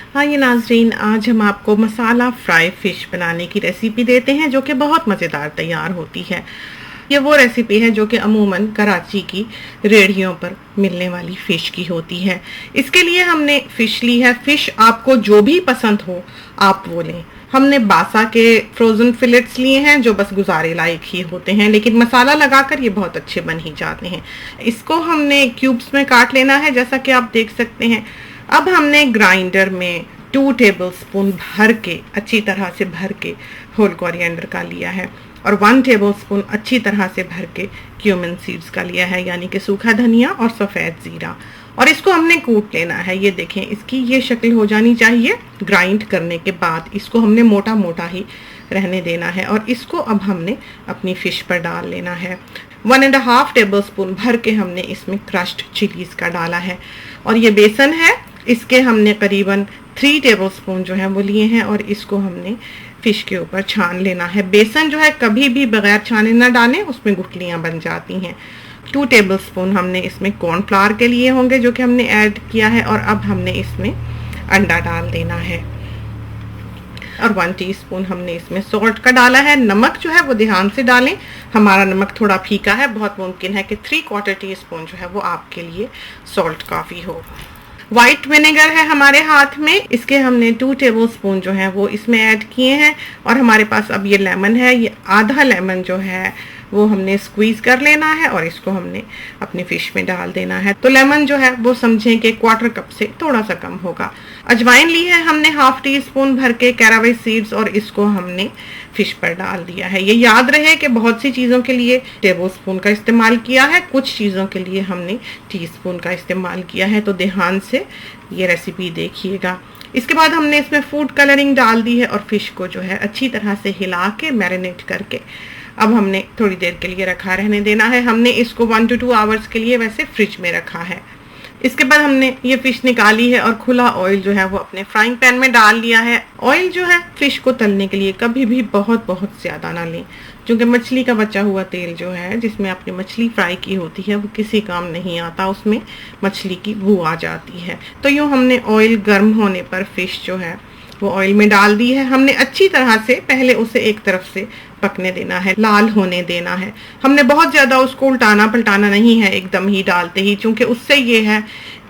हाँ ये नाज़रीन, आज हम आपको मसाला फ्राई फ़िश बनाने की रेसिपी देते हैं जो कि बहुत मज़ेदार तैयार होती है। ये वो रेसिपी है जो कि अमूमन कराची की रेहड़ियों पर मिलने वाली फ़िश की होती है। इसके लिए हमने फ़िश ली है। फ़िश आपको जो भी पसंद हो आप वो लें। हमने बासा के फ्रोज़न फिलेट्स लिए हैं जो बस गुजारे लायक ही होते हैं, लेकिन मसाला लगाकर ये बहुत अच्छे बन ही जाते हैं। इसको हमने क्यूब्स में काट लेना है जैसा कि आप देख सकते हैं। अब हमने ग्राइंडर में 2 टेबलस्पून भर के अच्छी तरह से भर के होल कोरिएंडर का लिया है और 1 टेबलस्पून अच्छी तरह से भर के क्यूमिन सीड्स का लिया है, यानी कि सूखा धनिया और सफ़ेद ज़ीरा, और इसको हमने कूट लेना है। ये देखें, इसकी ये शक्ल हो जानी चाहिए। ग्राइंड करने के बाद इसको हमने मोटा मोटा ही रहने देना है और इसको अब हमने अपनी फ़िश पर डाल लेना है। 1.5 टेबलस्पून भर के हमने इसमें क्रश्ड चिलीज़ का डाला है और ये बेसन है, इसके हमने करीबन 3 टेबलस्पून जो है वो लिए हैं और इसको हमने फ़िश के ऊपर छान लेना है। बेसन जो है कभी भी बगैर छाने ना डालें, उसमें गुठलियाँ बन जाती हैं। 2 टेबलस्पून हमने इसमें कॉर्नफ्लावर के लिए होंगे जो कि हमने ऐड किया है और अब हमने इसमें अंडा डाल देना है और 1 टीस्पून हमने इसमें सॉल्ट का डाला है। नमक जो है वो ध्यान से डालें, हमारा नमक थोड़ा फीका है, बहुत मुमकिन है कि 3/4 टीस्पून जो है वो आपके लिए सॉल्ट काफ़ी हो। वाइट विनेगर है हमारे हाथ में, इसके हमने 2 टेबलस्पून जो है वो इसमें ऐड किए हैं और हमारे पास अब ये लेमन है, ये आधा लेमन जो है वो हमने स्क्वीज़ कर लेना है और इसको हमने अपनी फ़िश में डाल देना है। तो लेमन जो है वो समझें कि 1/4 कप से थोड़ा सा कम होगा। अजवाइन ली है हमने 1/2 टीस्पून भर के कैरावे सीड्स और इसको हमने फ़िश पर डाल दिया है। ये याद रहे कि बहुत सी चीज़ों के लिए टेबलस्पून का इस्तेमाल किया है, कुछ चीज़ों के लिए हमने टीस्पून का इस्तेमाल किया है, तो ध्यान से ये रेसिपी देखिएगा। इसके बाद हमने इसमें फूड कलरिंग डाल दी है और फ़िश को जो है अच्छी तरह से हिला के मैरिनेट करके अब हमने थोड़ी देर के लिए रखा रहने देना है। हमने इसको 1 to 2 आवर्स के लिए वैसे फ्रिज में रखा है। इसके बाद हमने ये फ़िश निकाली है और खुला ऑयल जो है वो अपने फ्राइंग पैन में डाल लिया है। ऑयल जो है फ़िश को तलने के लिए कभी भी बहुत ज़्यादा ना लें, क्योंकि मछली का बचा हुआ तेल जो है जिसमें आपने मछली फ्राई की होती है वो किसी काम नहीं आता, उसमें मछली की बू आ जाती है। तो यूँ हमने ऑयल गर्म होने पर फ़िश जो है वो ऑयल में डाल दी है। हमने अच्छी तरह से पहले उसे एक तरफ से पकने देना है, लाल होने देना है। हमने बहुत ज़्यादा उसको उल्टाना पलटाना नहीं है एकदम ही डालते ही, क्योंकि उससे ये है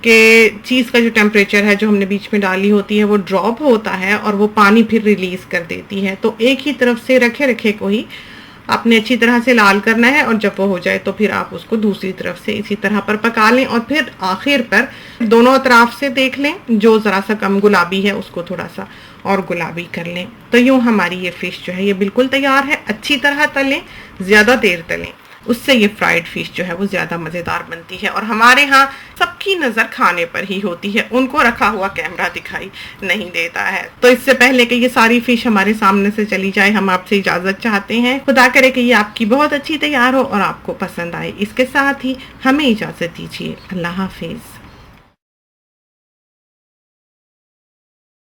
कि चीज़ का जो टेम्परेचर है जो हमने बीच में डाली होती है वो ड्रॉप होता है और वो पानी फिर रिलीज़ कर देती है। तो एक ही तरफ से रखे रखे को ही आपने अच्छी तरह से लाल करना है और जब वो हो जाए तो फिर आप उसको दूसरी तरफ से इसी तरह पर पका लें और फिर आखिर पर दोनों तरफ से देख लें, जो ज़रा सा कम गुलाबी है उसको थोड़ा सा और गुलाबी कर लें। तो यूँ हमारी ये फ़िश जो है ये बिल्कुल तैयार है। अच्छी तरह तलें, ज़्यादा देर तलें, उससे ये फ्राइड फ़िश जो है वो ज़्यादा मज़ेदार बनती है। और हमारे यहाँ सबकी नज़र खाने पर ही होती है, उनको रखा हुआ कैमरा दिखाई नहीं देता है। तो इससे पहले कि ये सारी फ़िश हमारे सामने से चली जाए, हम आपसे इजाज़त चाहते हैं। खुदा करे कि ये आपकी बहुत अच्छी तैयार हो और आपको पसंद आए। इसके साथ ही हमें इजाज़त दीजिए। अल्लाह हाफिज़।